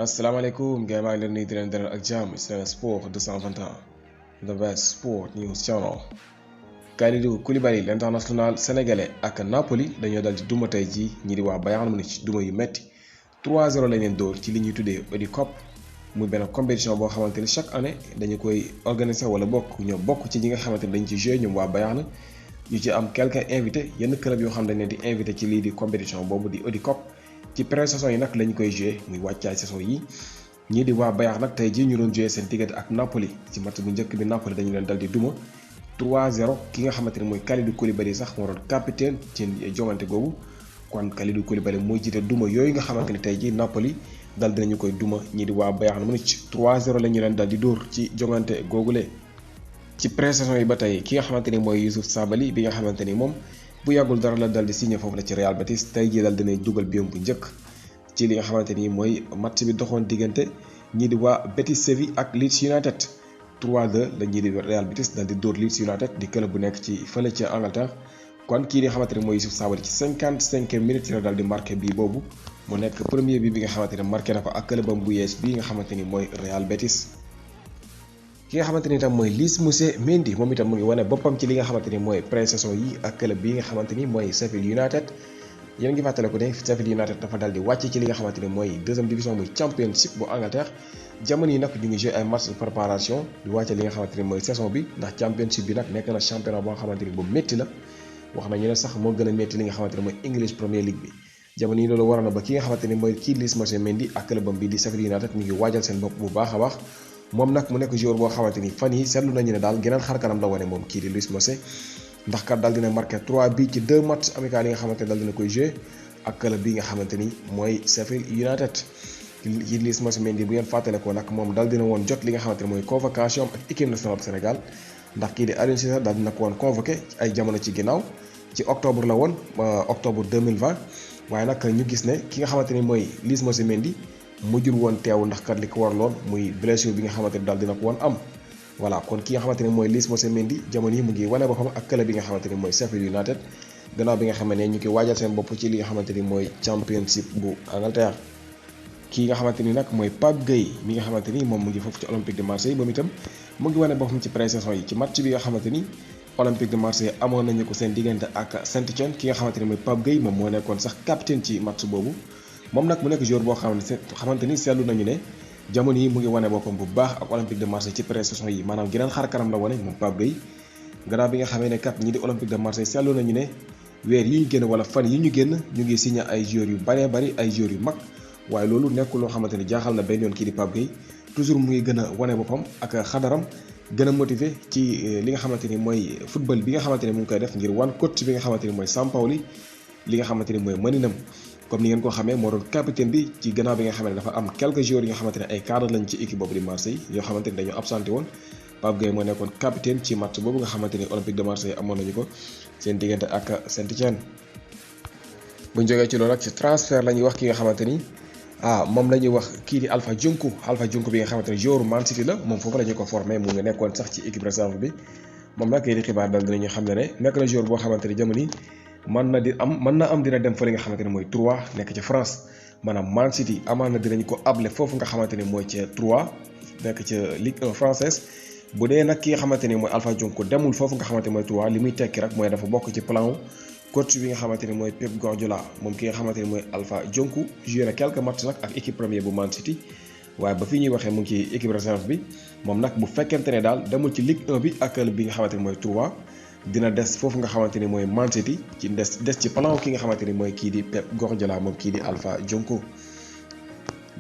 asalaamaaleykum gars maa ngi leen di leen dalal ak jàmm Sen Sport 221 the best sport news channel. Kalidou Koulibaly l'international sénégalais ak Napoli dañoo dal di duma tey jii ñi di waa Bayern Munich duma yu metti 3-0 lañ leen dóor ci li ñuy tuddee Eudi Cup muy benn compétition boo xamante ni chaque année dañu koy organiser wala ñoo bokk ci ñi nga xamante ni dañ ci joué ñoom waa Bayern ñu ci am quelques invités yenn club yoo xam dañ leen di invité ci lii di compétition boobu di Eudi Cup. ci pré-saison yi nag lañ koy joué muy wàccaay saison yi ñii di waa Bayern nag tey jii ñu doon joué seen diggante ak Napoli ci match bu njëkk bi Napoli dañu leen dal di duma 3-0 ki nga xamante ni mooy Kalidou Koulibaly sax moo doon capitaine ci jongante googu kon Kalidou Koulibaly mooy jiite duma yooyu nga xamante ni tey jii Napoli dal dinañu koy duma ñii di waa Bayern Munich 3-0 la ñu leen dal di dóor ci jongante googule. ci pré-saison yi ba tey ki nga xamante ni mooy Youssouf Sabaly bi nga xamante ni moom bu yàggul dara la dal di signé foofu la ci Real Betis tey jii dal dinay dugal biom bu njëkk ci li nga xamante ni mooy match bi doxoon diggante ñii di waa Betis Séville ak Leeds United 3-2 la ñii di Real Betis dal di dóor Leeds United di club bu nekk ci fële ci Angleterre kon kii di xamante ni mooy Youssouf Sabaly ci 55e minute ci la dal di marqué bii boobu mu nekk premier bi nga xamante ni marqué na ko ak clubam bu yees bii nga xamante ni mooy Real Betis. ki nga xamante ni itam mooy Lys Mendy moom itam mu ngi wane boppam ci li nga xamante ni mooy pré-saison yi ak club bi nga xamante ni mooy Sheffield United yéen ngi fàttaliku ne Sheffield United dafa dal di wàcc ci li nga xamante ni mooy deuxième division muy championship bu Angleterre jamono yi nag ñu ngi joué ay match de préparation di wàcce li nga xamante ni mooy saison bi ndax championship bi nag nekk na championnat boo xamante ni bu métti la wax nañu ne sax moo gën a métti li nga xamante ni mooy English Premier League bi jamono yi loolu waroon na ba ki nga xamante ni mooy kii Lys Mendy ak clubam bi di Sheffield United ñu ngi waajal seen bopp bu baax a baax moom nag mu nekk joueur boo xamante ni fan yi seetlu nañu ne daal geneen xar kanam la wane moom kii di Lys Mendy ndax kat daal dina marqué 3 bi ci 2 matchs amicaux yi nga xamante ni daal dina koy joué ak club bi nga xamante ni mooy Sheffield United. kii Lys Mendy bu ngeen fàttale ko nag moom daal dina woon jot li nga xamante ni mooy convocation ak équipe nationale bu Sénégal ndax kii di Aliou Cissé daal dina ko woon convoqué ay jamono ci ginnaaw ci octobre la woon octobre 2020 waaye nag ñu gis ne ki nga xamante ni mooy Lys Mendy mujjul woon teew ndax kat li ko waraloon muy blessure bi nga xamante ni daal dina ko woon am voilà kon ki nga xamante ni mooy Lys Mendy jamono yi mu ngi wane boppam ak club bi nga xamante ni mooy Sheffield United gannaaw bi nga xam ne ñu ngi waajal seen bopp ci li nga xamante ni mooy championship bu Angleterre. kii nga xamante ni nag mooy Pape Gueye mi nga xamante ni moom mu ngi foofu ci Olympique de Marseille moom itam mu ngi wane boppam ci pré-saison yi ci match bi nga xamante ni Olympique de Marseille amoon nañu ko seen diggante ak Saint-Étienne ki nga xamante ni mooy Pape Gueye moom moo nekkoon sax capitaine ci match boobu. moom nag mu nekk joueur boo xamante ni seetlu nañu ne jamono yi mu ngi wane boppam bu baax ak Olympique de Marseille ci pré-saison yi maanaam geneen xar kanam la wane moom Pape Gueye gannaaw bi nga xamee ne kat ñi di Olympique de Marseille seetlu nañu ne weer yi ñu génn wala fan yi ñu génn ñu ngi signé ay joueurs yu baree bari ay joueurs yu mag waaye loolu nekkul loo xamante ni jaaxal na benn yoon kii di Pape Gueye toujours mu ngi gën a wane boppam ak xadaram gën a motivé ci li nga xamante ni mooy football bi nga xamante ni mu ngi koy def ngir wan coach bi nga xamante ni mooy Sampaoli li nga xamante ni mooy mëninam comme ni ngeen ko xamee moo doon capitaine bi ci gannaaw bi nga xam ne dafa am quelques joueurs yi nga xamante ne ay cadre lañ ci équipe boobu di Marseille yoo xamante ni dañoo absenté woon Pape Gueye moo nekkoon capitaine ci match boobu nga xamante ni Olympique de Marseille amoon nañu ko seen diggante ak Saint-Étienne. bu ñu jógee ci loolu nag ci transfert la ñuy wax ki nga xamante ni moom la ñuy wax kii di Alpha Dionkou bi nga xamante ni joueur Man City la moom foofu la ñu ko formé mu ngi nekkoon sax ci équipe réserve bi moom nag di xibaar dal dinañu xam ne nekk na joueur boo xamante ni jamono yi mën na am dina dem fa li nga xamante ni mooy 3 nekk ci France maanaam Man City amaan na dinañ ko able foofu nga xamante ni mooy ca 3 nekk ca Ligue 1 française bu dee nag ki nga xamante ni mooy Alpha Dionkou demul foofu nga xamante ni mooy 3 li muy tekki rek mooy dafa bokk ci plan coach bi nga xamante ni mooy Pep Guardiola moom ki nga xamante ni mooy Alpha Dionkou joué na quelques matchs nag ak équipe première bu Man City waaye ba fii ñuy waxee mu ngi ci équipe réserve bi moom nag bu fekkente ne daal demul ci Ligue 1 bi ak bi nga xamante ni mooy 3 dina des foofu nga xamante ni mooy Man City ci des ci plan ki nga xamante ni mooy kii di Pep Guardiola moom kii di Alpha Dionkou.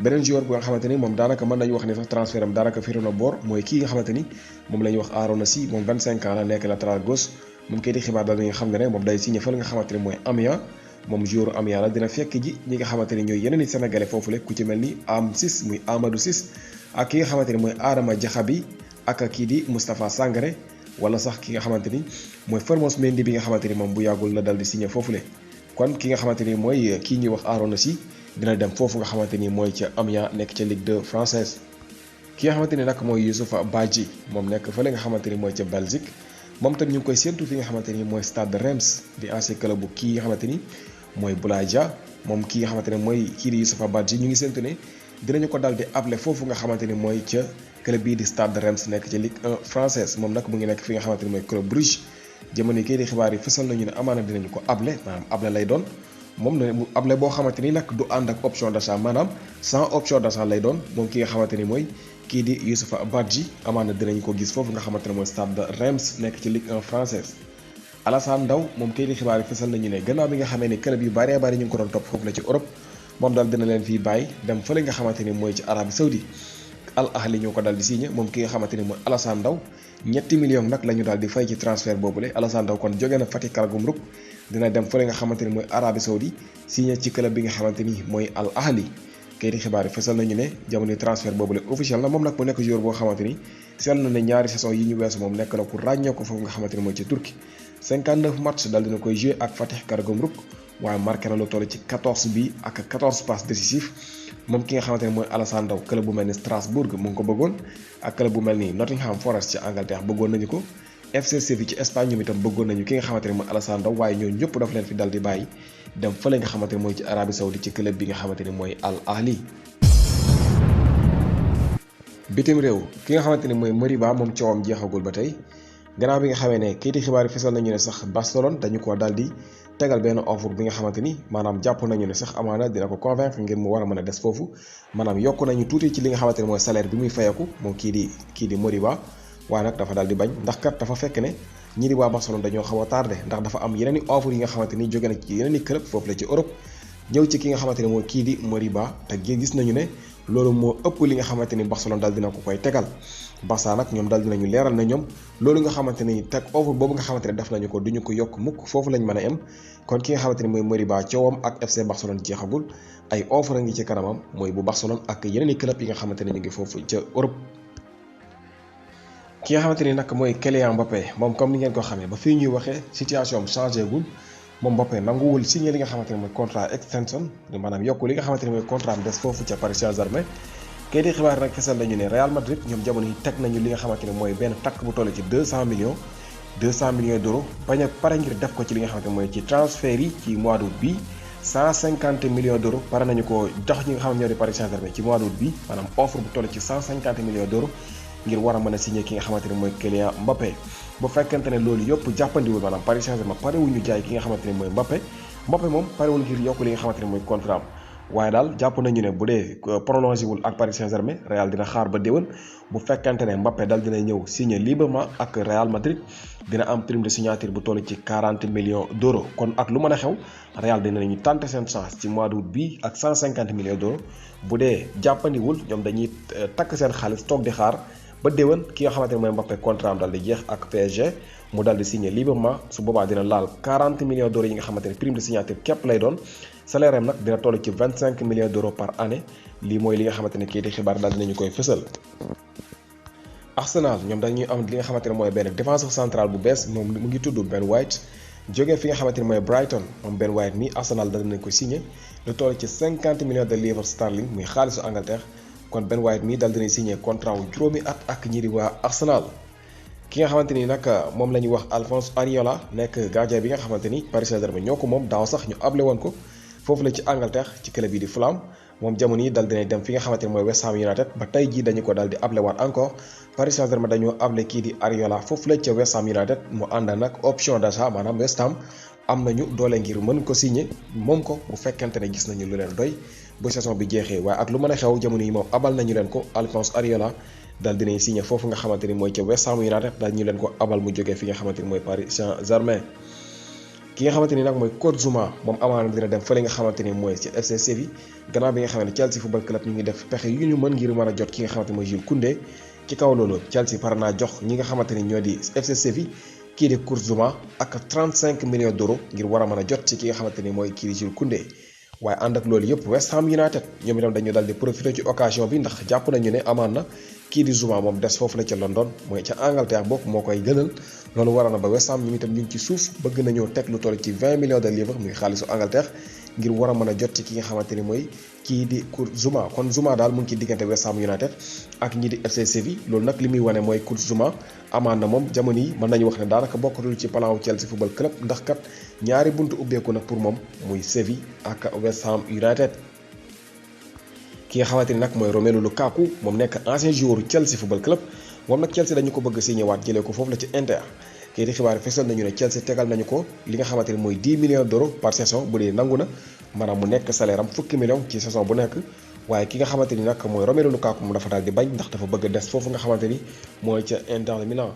beneen joueur bu nga xamante ni moom daanaka mën nañu wax ni sax transfert am daanaka firu na boor mooy kii nga xamante ni moom la ñuy wax Arona Sy moom 25 ans la nekk latéral gauche moom kii di xibaar daal nga xam ne moom day signé fa nga xamante ni mooy Amiens moom joueur Amiens la dina fekk ji ñi nga xamante ni ñooy yeneen i sénégalais foofu la ku ci mel ni Ciss muy Amadou Ciss ak ki nga xamante ni mooy Adama Diakhaby ak kii di Moustapha Sangaré wala sax ki nga xamante ni mooy Formose Mendy bi nga xamante ni moom bu yàggul la dal di signé foofule kon ki nga xamante ni mooy kii ñuy wax Arona Sy dina dem foofu nga xamante ni mooy ca Amiens nekk ca Ligue 2 française ki nga xamante ni nag mooy Youssoupha Badji moom nekk fële nga xamante ni mooy ca Belgique moom tam ñu ngi koy séentu fi nga xamante ni mooy Stade de Reims di ancien club bu kii nga xamante ni mooy Boulaye Dia moom ki nga xamante ne mooy kii di Youssoupha Badji ñu ngi séentu ne dinañu ko dal di able foofu nga xamante ni mooy ca club bii di Stade de Reims nekk ci Ligue 1 française moom nag mu ngi nekk fi nga xamante ni mooy Club Brugge. jamono yi kii di xibaar yi fësal nañu ne amaana dinañu ko able maanaam able lay doon moom ne mu able boo xamante ni nag du ànd ak option d'achat maanaam sans option d'achat lay doon moom ki nga xamante ni mooy kii di Youssoupha Badji amaana dinañ ko gis foofu nga xamante ne mooy Stade de Reims nekk ci Ligue 1 française. Alassane Ndao moom kii di xibaar yi fësal nañu ne gannaaw bi nga xamee ni club yu bari bari ñu ngi ko doon topp foofu la ci Europe moom daal dina leen fii bàyyi dem fële nga xamante ni mooy ci Arabie Saoudi. Al Ahli ñoo ko dal di signé moom ki nga xamante ni mooy Alassane Ndao ñetti millions nag la ñu daal di fay ci transfert boobule Alassane Ndao kon jóge na Fatih Karagümrük dina dem fële nga xamante ni mooy Arabie Saoudi signé ci club bi nga xamante ni mooy Al Ahli. kayit xibaar yi fësal nañu ne jamono transfert boobule officiel na moom nag mu nekk joueur boo xamante ni seetlu na ne ñaari saison yi ñu weesu moom nekk na ku ràññee ko foofu nga xamante ni mooy ci Turquie 59 match daal dina koy joué ak Fatih Karagümrük waaye marqué na lu toll ci 14 bi ak 14 passes décisifs moom ki nga xamante ne mooy Alassane Ndao club bu mel ni Strasbourg mu ngi ko bëggoon ak club bu mel ni Nottingham Forest ci Angleterre bëggoon nañu ko FC Séville ci Espagne ñoom itam bëggoon nañu ki nga xamante ne mooy Alassane Ndao waaye ñoo ñëpp daf leen fi dal di bàyyi dem fële nga xamante ne mooy ci Arabie Saoudi ci club bi nga xamante ne mooy Al Ahli. bitim réew ki nga xamante ne mooy Moriba moom coowam jeexagul ba tey gannaaw bi nga xamee ne kayiti xibaar yi fesal nañu ne sax Barcelone dañu ko dal di tegal benn offre bi nga xamante ni maanaam jàpp nañu ne sax amaana dina ko convaincre ngir mu war a mën a des foofu maanaam yokk nañu tuuti ci li nga xamante ne mooy salaire bi muy fayeku moom kii di Moriba waaye nag dafa dal di bañ ndax kat dafa fekk ne ñi di waa Barcelone dañoo xaw a tardé ndax dafa am yeneen i offre yi nga xamante ni jóge na ci yeneen i club foofu la ci Europe ñëw ci ki nga xamante ne mooy kii di Moriba te gis nañu ne loolu moo ëpp li nga xamante ni Barcelone dal dina ko koy tegal Barça nag ñoom dal dinañu leeral na ñoom loolu nga xamante ni teg offre boobu nga xamante ne def nañu ko duñu ko yokk mukk foofu lañ mën a am kon ki nga xamante ni mooy Moriba coowam ak FC Barcelone jeexagul ay offre a ngi ci kanamam mooy bu Barcelone ak yeneen i club yi nga xamante ne ñu ngi foofu ca Europe. ki nga xamante ni nag mooy Kylian Mbappé moom comme ni ngeen ko xamee ba fii ñuy waxee situation changé gul moom Mbappé nanguwul signé li nga xamante ne mooy contrat extension maanaam yokku li nga xamante ne mooy contrat am des foofu ca Paris Saint-Germain. kay di xibaar nag fesal nañu ne Real Madrid ñoom jamono yi teg nañu li nga xamante ne mooy benn takk bu toll ci 200 millions d'euros bañ a pare ngir def ko ci li nga xamante ne mooy ci transfert yi ci mois d'août bi 150 millions d'euros pare nañu ko jox ñi nga xam ne ñoo di Paris Saint-Germain ci mois d'août bi maanaam offre bu toll ci 150 millions d'euros ngir war a mën a signé ki nga xamante ne mooy Kylian Mbappé. bu fekkente ne loolu yëpp jàppandiwul maanaam Paris Saint-Germain parewuñu jaay ki nga xamante ne mooy Mbappé moom parewul ngir yokk li nga xamante ne mooy contrat am waaye daal jàpp nañu ne bu dee prolongé wul ak Paris Saint-Germain Real dina xaar ba déwén bu fekkente ne Mbappé dal dina ñëw signé librement ak Real Madrid dina am prime de signature bu toll ci 40 millions d'euros kon ak lu mën a xew Real dinañu tenter seen chance ci mois d'août bi ak 150 millions d'euros bu dee jàppandiwul ñoom dañuy takk seen xaalis toog di xaar ba déwén ki nga xamante ne mooy Mbappé contrat am dal di jeex ak PSG mu dal di signé librement su boobaa dina laal 40 millions d'euros yi nga xamante ne prime de signature képp lay doon salaire am nag dina toll ci 25 millions d'euros par année lii mooy li nga xamante ne kii di xibaar daal dinañu koy fësal. Arsenal ñoom dañuy am li nga xamante ne mooy benn défenseur central bu bees moom mu ngi tudd Ben White jógee fi nga xamante ne mooy Brighton moom Ben White mi Arsenal dal dinañ ko signé lu toll ci 50 millions de livres sterling muy xaalisu Angleterre kon Ben White mi dal dinañ signé contrat wu juróomi at ak ñi di waa Arsenal. ki nga xamante ni nag moom la ñuy wax Alphonse Areola nekk gardien bi nga xamante ni Paris Saint-Germain ñoo ko moom daaw sax ñu able woon ko foofu la ci Angleterre ci club yi di Fulham moom jamono yi dal dinay dem fi nga xamante ni mooy West Ham United ba tey jii dañu ko dal di able waat encore Paris Saint-Germain dañoo able kii di Areola foofu la ca West Ham United mu ànd nag option d'achat maanaam West Ham am nañu doole ngir mën ko signé moom ko bu fekkente ne gis nañu lu leen doy bu saison bi jeexee waaye ak lu mën a xew jamono yi moom abal nañu leen ko Alphonse Areola dal dinañ signé foofu nga xamante ni mooy ca West Ham United daal ñu leen ko abal mu jógee fi nga xamante ni mooy Paris Saint-Germain. ki nga xamante ni nag mooy Kurt Zouma moom amaana dina dem fële nga xamante ni mooy ci FC Séville gannaaw bi nga xam ne Chelsea football club ñu ngi def pexe yu ñu mën ngir mën a jot ki nga xamante ni mooy Jules Koundé ci kaw loolu Chelsea par naa jox ñi nga xamante ni ñoo di FC Séville kii di Kurt Zouma ak 35 millions d'euros ngir war a mën a jot ci ki nga xamante ni mooy kii di Jules Koundé. waaye ànd ak loolu yëpp West Ham United ñoom itam dañu dal di profité ci occasion bi ndax jàpp nañu ne amaan na kii di Zouma moom des foofu la ca London mooy ca Angleterre bokk moo koy gënal loolu waral na ba West Ham ñoom itam ñu ngi ci suuf bëgg nañoo teg lu toll ci 20 millions de livres muy xaalisu Angleterre ngir war a mën a jot ci ki nga xamante ni mooy kii di Kurt Zouma kon Zouma daal mu ngi ci diggante West Ham United ak ñi di FC Séville loolu nag li muy wane mooy Kurt Zouma amaan na moom jamono yi mën nañu wax ne daanaka bokkatul ci plan wu Chelsea football club ndax kat ñaari buntu ubbeeku na pour moom muy Séville ak West Ham United. ki nga xamante ni nag mooy Romelu Lukaku moom nekk ancien joueur Chelsea football club moom nag Chelsea dañu ko bëgg signé waat jëlee ko foofu la ci Inter kii di xibaar fesal nañu ne Chelsea tegal nañu ko li nga xamante ni mooy 10 millions d'euros par saison bu dee nangu na maanaam mu nekk salaire am fukki millions ci saison bu nekk waaye ki nga xamante ni nag mooy Romelu Lukaku moom dafa daal di bañ ndax dafa bëgg a des foofu nga xamante ni mooy ca Inter de Milan